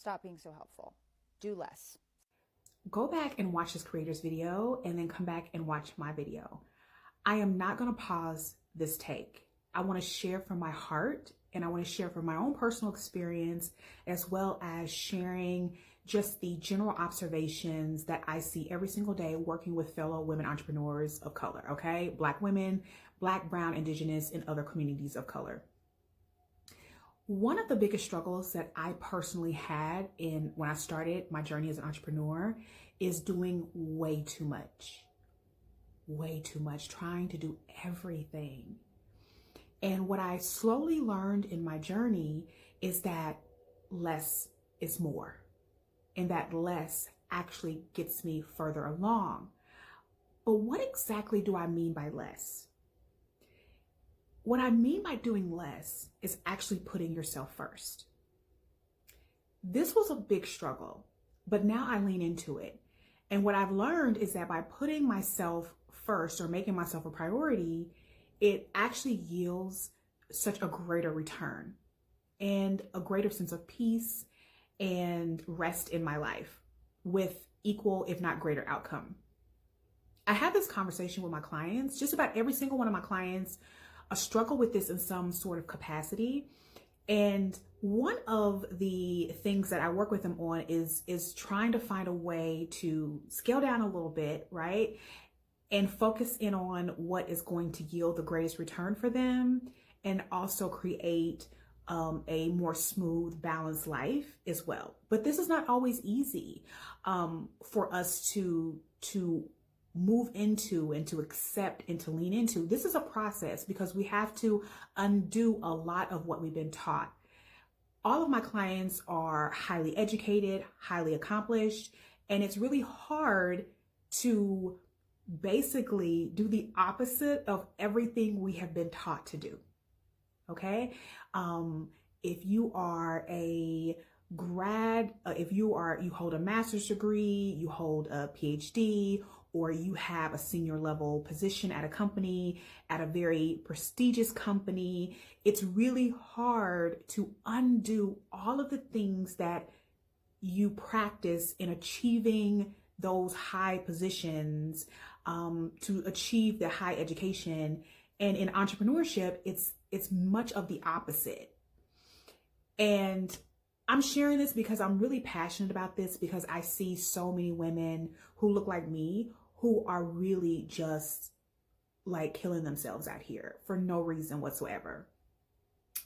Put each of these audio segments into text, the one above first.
Stop being so helpful. Do less. Go back and watch this creator's video and then come back and watch my video. I am not going to pause this take. I want to share from my heart and I want to share from my own personal experience, as well as sharing just the general observations that I see every single day working with fellow women entrepreneurs of color, okay? Black women, Black, Brown, Indigenous, and other communities of color. One of the biggest struggles that I personally had when I started my journey as an entrepreneur is doing way too much, trying to do everything. And what I slowly learned in my journey is that less is more, and that less actually gets me further along. But what exactly do I mean by less? What I mean by doing less is actually putting yourself first. This was a big struggle, but now I lean into it. And what I've learned is that by putting myself first or making myself a priority, it actually yields such a greater return and a greater sense of peace and rest in my life with equal, if not greater, outcome. I have this conversation with my clients. Just about every single one of my clients struggle with this in some sort of capacity. And one of the things that I work with them on is trying to find a way to scale down a little bit, right? And focus in on what is going to yield the greatest return for them, and also create a more smooth, balanced life as well. But this is not always easy for us to move into and to accept and to lean into. This is a process because we have to undo a lot of what we've been taught. All of my clients are highly educated, highly accomplished, and it's really hard to basically do the opposite of everything we have been taught to do. Okay. If you are a grad, you hold a master's degree, you hold a PhD, or you have a senior level position at a company, at a very prestigious company, it's really hard to undo all of the things that you practice in achieving those high positions, to achieve the high education. And in entrepreneurship, it's much of the opposite. And I'm sharing this because I'm really passionate about this, because I see so many women who look like me who are really just like killing themselves out here for no reason whatsoever.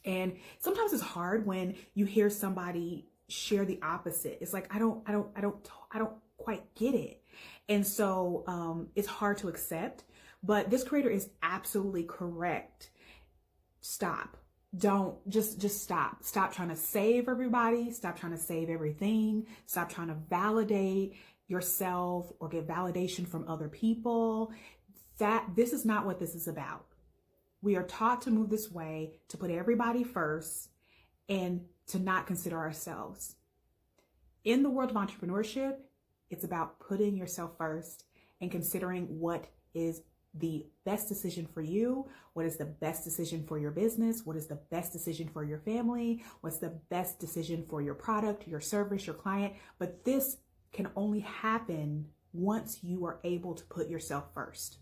And sometimes it's hard when you hear somebody share the opposite. It's like, I don't quite get it. And so it's hard to accept, but this creator is absolutely correct. Stop. Just stop. Stop trying to save everybody. Stop trying to save everything. Stop trying to validate yourself or get validation from other people. This is not what this is about. We are taught to move this way, to put everybody first and to not consider ourselves. In the world of entrepreneurship, it's about putting yourself first and considering what is the best decision for you, what is the best decision for your business, what is the best decision for your family, what's the best decision for your product, your service, your client. But this can only happen once you are able to put yourself first.